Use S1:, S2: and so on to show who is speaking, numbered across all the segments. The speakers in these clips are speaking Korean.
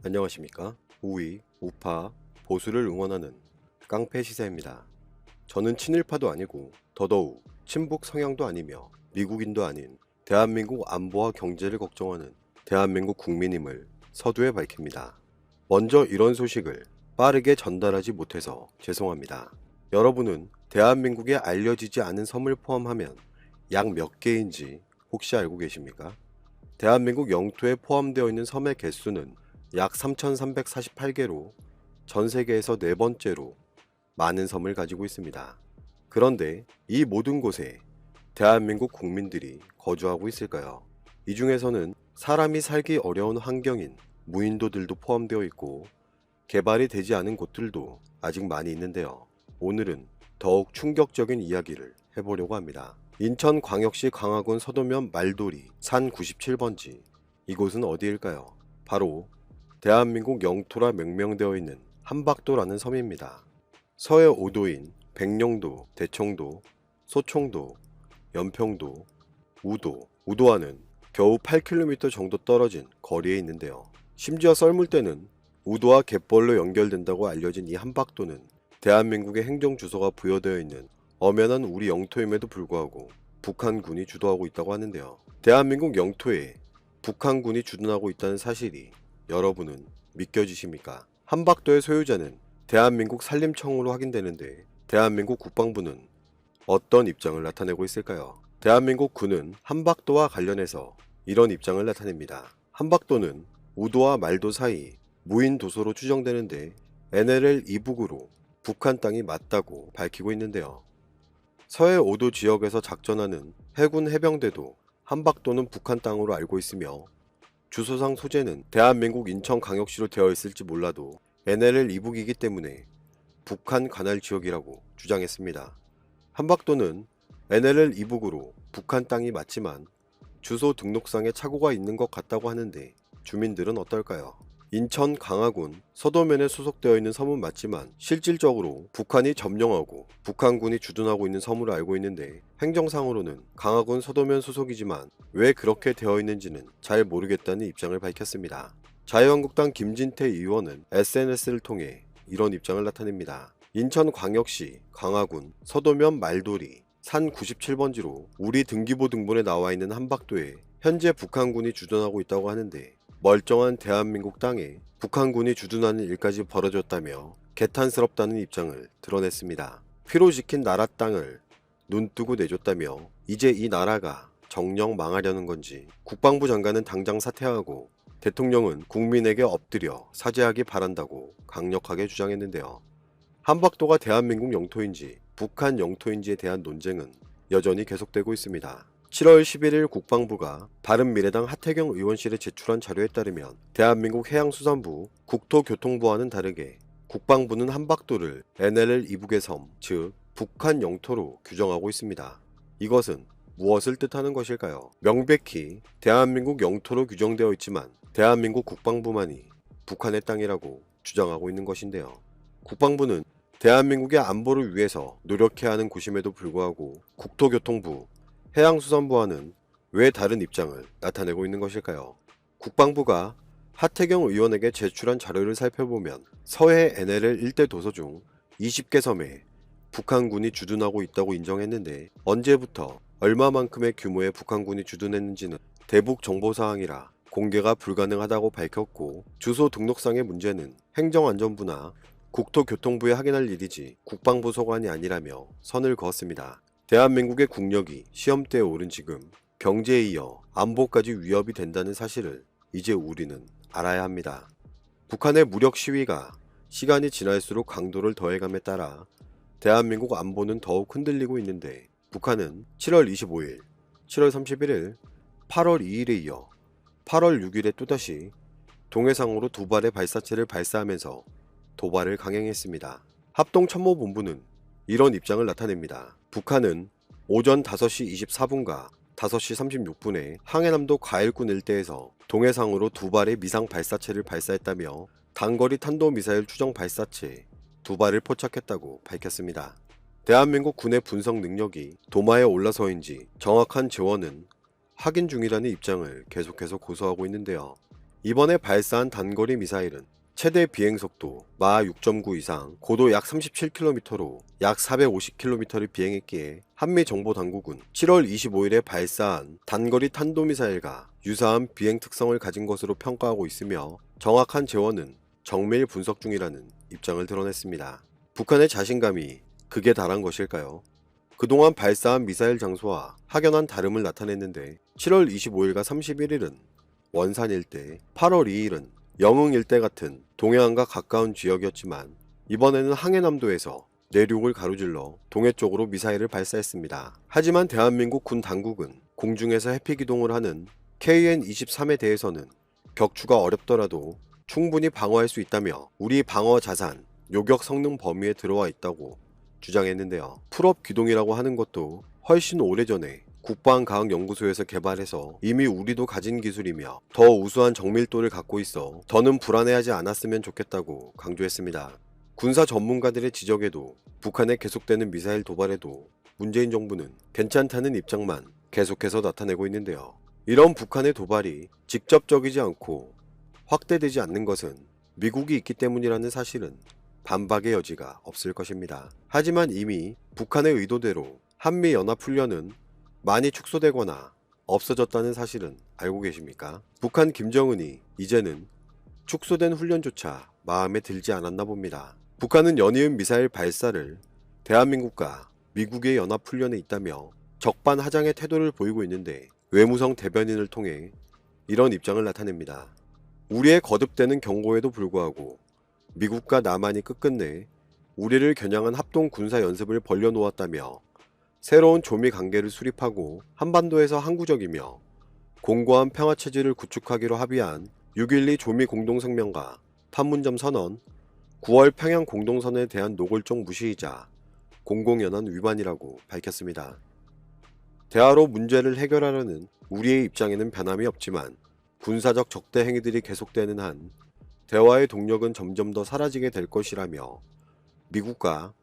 S1: 안녕하십니까? 우익, 우파, 보수를 응원하는 깡패 시사입니다. 저는 친일파도 아니고 더더욱 친북 성향도 아니며 미국인도 아닌 대한민국 안보와 경제를 걱정하는 대한민국 국민임을 서두에 밝힙니다. 먼저 이런 소식을 빠르게 전달하지 못해서 죄송합니다. 여러분은 대한민국에 알려지지 않은 섬을 포함하면 약 몇 개인지 혹시 알고 계십니까? 대한민국 영토에 포함되어 있는 섬의 개수는 약 3,348개로 전 세계에서 네 번째로 많은 섬을 가지고 있습니다. 그런데 이 모든 곳에 대한민국 국민들이 거주하고 있을까요? 이 중에서는 사람이 살기 어려운 환경인 무인도들도 포함되어 있고 개발이 되지 않은 곳들도 아직 많이 있는데요. 오늘은 더욱 충격적인 이야기를 해보려고 합니다. 인천광역시 광화군 서도면 말돌이 산 97번지, 이곳은 어디일까요? 바로 대한민국 영토라 명명되어 있는 함박도라는 섬입니다. 서해 5도인 백령도, 대청도, 소청도, 연평도, 우도와는 겨우 8km 정도 떨어진 거리에 있는데요. 심지어 썰물 때는 우도와 갯벌로 연결된다고 알려진 이 함박도는 대한민국의 행정주소가 부여되어 있는 엄연한 우리 영토임에도 불구하고 북한군이 주도하고 있다고 하는데요. 대한민국 영토에 북한군이 주둔하고 있다는 사실이 여러분은 믿겨지십니까? 함박도의 소유자는 대한민국 산림청으로 확인되는데 대한민국 국방부는 어떤 입장을 나타내고 있을까요? 대한민국 군은 함박도와 관련해서 이런 입장을 나타냅니다. 함박도는 우도와 말도 사이 무인 도소로 추정되는데 NLL 이북으로 북한 땅이 맞다고 밝히고 있는데요. 서해 5도 지역에서 작전하는 해군 해병대도 함박도는 북한 땅으로 알고 있으며 주소상 소재는 대한민국 인천광역시로 되어 있을지 몰라도 NLL 이북이기 때문에 북한 관할 지역이라고 주장했습니다. 함박도는 NLL 이북으로 북한 땅이 맞지만 주소 등록상에 착오가 있는 것 같다고 하는데 주민들은 어떨까요? 인천 광화군 서도면에 소속되어 있는 섬은 맞지만 실질적으로 북한이 점령하고 북한군이 주둔하고 있는 섬으로 알고 있는데 행정상으로는 광화군 서도면 소속이지만 왜 그렇게 되어 있는지는 잘 모르겠다는 입장을 밝혔습니다. 자유한국당 김진태 의원은 SNS를 통해 이런 입장을 나타냅니다. 인천광역시 광화군 서도면 말돌이 산 97번지로 우리 등기부 등본에 나와 있는 함박도에 현재 북한군이 주둔하고 있다고 하는데 멀쩡한 대한민국 땅에 북한군이 주둔하는 일까지 벌어졌다며 개탄스럽다는 입장을 드러냈습니다. 피로 지킨 나라 땅을 눈뜨고 내줬다며 이제 이 나라가 정녕 망하려는 건지 국방부 장관은 당장 사퇴하고 대통령은 국민에게 엎드려 사죄하기 바란다고 강력하게 주장했는데요. 함박도가 대한민국 영토인지 북한 영토인지에 대한 논쟁은 여전히 계속되고 있습니다. 7월 11일 국방부가 바른미래당 하태경 의원실에 제출한 자료에 따르면 대한민국 해양수산부, 국토교통부와는 다르게 국방부는 함박도를 NLL 이북의 섬, 즉 북한 영토로 규정하고 있습니다. 이것은 무엇을 뜻하는 것일까요? 명백히 대한민국 영토로 규정되어 있지만 대한민국 국방부만이 북한의 땅이라고 주장하고 있는 것인데요. 국방부는 대한민국의 안보를 위해서 노력해야 하는 곳임에도 불구하고 국토교통부, 해양수산부와는 왜 다른 입장을 나타내고 있는 것일까요? 국방부가 하태경 의원에게 제출한 자료를 살펴보면 서해 NLL 일대 도서 중 20개 섬에 북한군이 주둔하고 있다고 인정했는데 언제부터 얼마만큼의 규모의 북한군이 주둔했는지는 대북 정보사항이라 공개가 불가능하다고 밝혔고 주소 등록상의 문제는 행정안전부나 국토교통부에 확인할 일이지 국방부 소관이 아니라며 선을 그었습니다. 대한민국의 국력이 시험대에 오른 지금 경제에 이어 안보까지 위협이 된다는 사실을 이제 우리는 알아야 합니다. 북한의 무력 시위가 시간이 지날수록 강도를 더해감에 따라 대한민국 안보는 더욱 흔들리고 있는데 북한은 7월 25일, 7월 31일, 8월 2일에 이어 8월 6일에 또다시 동해상으로 두 발의 발사체를 발사하면서 도발을 강행했습니다. 합동참모본부는 이런 입장을 나타냅니다. 북한은 오전 5시 24분과 5시 36분에 항해남도 과일군 일대에서 동해상으로 두 발의 미상 발사체를 발사했다며 단거리 탄도미사일 추정 발사체 두 발을 포착했다고 밝혔습니다. 대한민국 군의 분석 능력이 도마에 올라서인지 정확한 재원은 확인 중이라는 입장을 계속해서 고수하고 있는데요. 이번에 발사한 단거리 미사일은 최대 비행속도 마 6.9 이상, 고도 약 37km로 약 450km를 비행했기에 한미 정보당국은 7월 25일에 발사한 단거리 탄도미사일과 유사한 비행 특성을 가진 것으로 평가하고 있으며 정확한 재원은 정밀 분석 중이라는 입장을 드러냈습니다. 북한의 자신감이 극에 달한 것일까요? 그동안 발사한 미사일 장소와 확연한 다름을 나타냈는데 7월 25일과 31일은 원산 일대, 8월 2일은 영흥 일대 같은 동해안과 가까운 지역이었지만 이번에는 항해남도에서 내륙을 가로질러 동해 쪽으로 미사일을 발사했습니다. 하지만 대한민국 군 당국은 공중에서 해피기동을 하는 KN-23에 대해서는 격추가 어렵더라도 충분히 방어할 수 있다며 우리 방어 자산, 요격 성능 범위에 들어와 있다고 주장했는데요. 풀업 기동이라고 하는 것도 훨씬 오래전에 국방과학연구소에서 개발해서 이미 우리도 가진 기술이며 더 우수한 정밀도를 갖고 있어 더는 불안해하지 않았으면 좋겠다고 강조했습니다. 군사 전문가들의 지적에도 북한의 계속되는 미사일 도발에도 문재인 정부는 괜찮다는 입장만 계속해서 나타내고 있는데요. 이런 북한의 도발이 직접적이지 않고 확대되지 않는 것은 미국이 있기 때문이라는 사실은 반박의 여지가 없을 것입니다. 하지만 이미 북한의 의도대로 한미연합훈련은 많이 축소되거나 없어졌다는 사실은 알고 계십니까? 북한 김정은이 이제는 축소된 훈련조차 마음에 들지 않았나 봅니다. 북한은 연이은 미사일 발사를 대한민국과 미국의 연합훈련에 있다며 적반하장의 태도를 보이고 있는데 외무성 대변인을 통해 이런 입장을 나타냅니다. 우리의 거듭되는 경고에도 불구하고 미국과 남한이 끝끝내 우리를 겨냥한 합동 군사 연습을 벌려놓았다며 새로운 조미 관계를 수립하고 한반도에서 항구적이며 공고한 평화체제를 구축하기로 합의한 6.12 조미 공동성명과 판문점 선언, 9월 평양 공동선언에 대한 노골적 무시이자 공공연한 위반이라고 밝혔습니다. 대화로 문제를 해결하려는 우리의 입장에는 변함이 없지만 군사적 적대 행위들이 계속되는 한 대화의 동력은 점점 더 사라지게 될 것이라며 미국과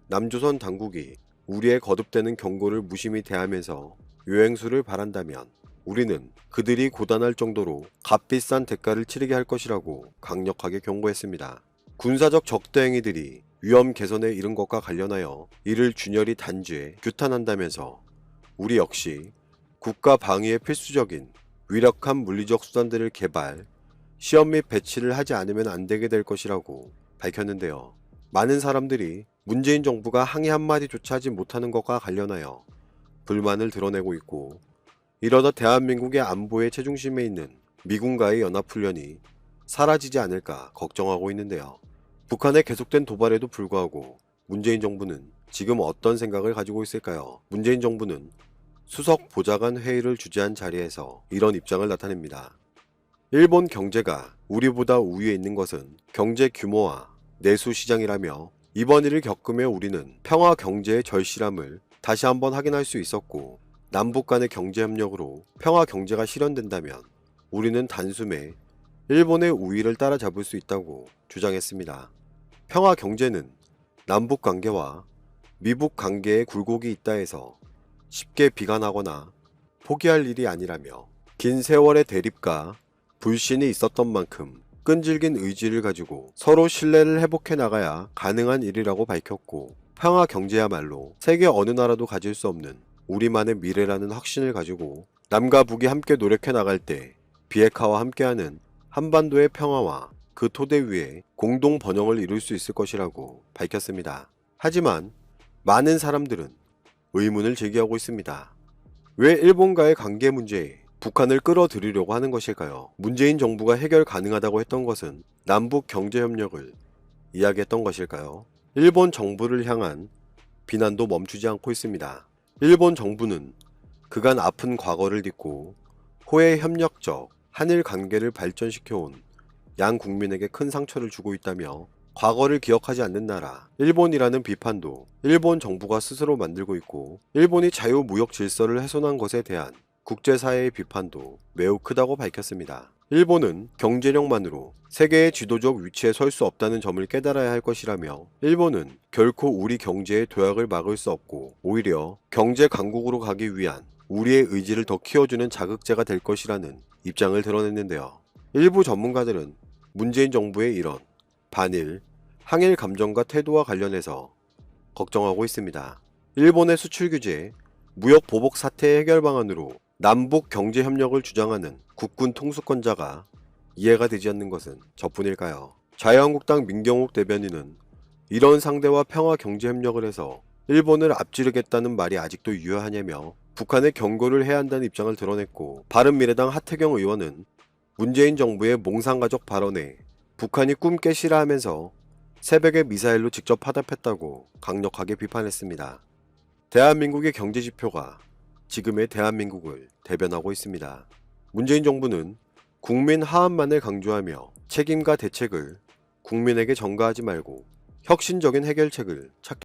S1: 남조선 당국이 우리의 거듭되는 경고를 무심히 대하면서 요행수를 바란다면 우리는 그들이 고단할 정도로 값비싼 대가를 치르게 할 것이라고 강력하게 경고했습니다. 군사적 적대 행위들이 위험 개선에 이른 것과 관련하여 이를 준열히 단죄, 규탄한다면서 우리 역시 국가 방위에 필수적인 위력한 물리적 수단들을 개발, 시험 및 배치를 하지 않으면 안 되게 될 것이라고 밝혔는데요. 많은 사람들이 문재인 정부가 항의 한마디조차 하지 못하는 것과 관련하여 불만을 드러내고 있고 이러다 대한민국의 안보의 최중심에 있는 미군과의 연합훈련이 사라지지 않을까 걱정하고 있는데요. 북한의 계속된 도발에도 불구하고 문재인 정부는 지금 어떤 생각을 가지고 있을까요? 문재인 정부는 수석 보좌관 회의를 주재한 자리에서 이런 입장을 나타냅니다. 일본 경제가 우리보다 우위에 있는 것은 경제 규모와 내수 시장이라며 이번 일을 겪으며 우리는 평화 경제의 절실함을 다시 한번 확인할 수 있었고 남북 간의 경제 협력으로 평화 경제가 실현된다면 우리는 단숨에 일본의 우위를 따라잡을 수 있다고 주장했습니다. 평화 경제는 남북 관계와 미북 관계에 굴곡이 있다 해서 쉽게 비관하거나 포기할 일이 아니라며 긴 세월의 대립과 불신이 있었던 만큼 끈질긴 의지를 가지고 서로 신뢰를 회복해 나가야 가능한 일이라고 밝혔고 평화 경제야말로 세계 어느 나라도 가질 수 없는 우리만의 미래라는 확신을 가지고 남과 북이 함께 노력해 나갈 때 비핵화와 함께하는 한반도의 평화와 그 토대 위에 공동 번영을 이룰 수 있을 것이라고 밝혔습니다. 하지만 많은 사람들은 의문을 제기하고 있습니다. 왜 일본과의 관계 문제에 북한을 끌어들이려고 하는 것일까요? 문재인 정부가 해결 가능하다고 했던 것은 남북 경제협력을 이야기했던 것일까요? 일본 정부를 향한 비난도 멈추지 않고 있습니다. 일본 정부는 그간 아픈 과거를 딛고 호혜 협력적 한일 관계를 발전시켜온 양 국민에게 큰 상처를 주고 있다며 과거를 기억하지 않는 나라 일본이라는 비판도 일본 정부가 스스로 만들고 있고 일본이 자유무역 질서를 훼손한 것에 대한 국제사회의 비판도 매우 크다고 밝혔습니다. 일본은 경제력만으로 세계의 지도적 위치에 설 수 없다는 점을 깨달아야 할 것이라며 일본은 결코 우리 경제의 도약을 막을 수 없고 오히려 경제 강국으로 가기 위한 우리의 의지를 더 키워주는 자극제가 될 것이라는 입장을 드러냈는데요. 일부 전문가들은 문재인 정부의 이런 반일, 항일 감정과 태도와 관련해서 걱정하고 있습니다. 일본의 수출 규제, 무역 보복 사태 해결 방안으로 남북 경제 협력을 주장하는 국군 통수권자가 이해가 되지 않는 것은 저뿐일까요? 자유한국당 민경욱 대변인은 이런 상대와 평화 경제 협력을 해서 일본을 앞지르겠다는 말이 아직도 유효하냐며 북한에 경고를 해야 한다는 입장을 드러냈고, 바른미래당 하태경 의원은 문재인 정부의 몽상가족 발언에 북한이 꿈 깨시라 하면서 새벽에 미사일로 직접 파답했다고 강력하게 비판했습니다. 대한민국의 경제 지표가 지금의 대한민국을 대변하고 있습니다. 문재인 정부는 국민 하안만을 강조하며 책임과 대책을 국민에게 전가하지 말고 혁신적인 해결책을 찾기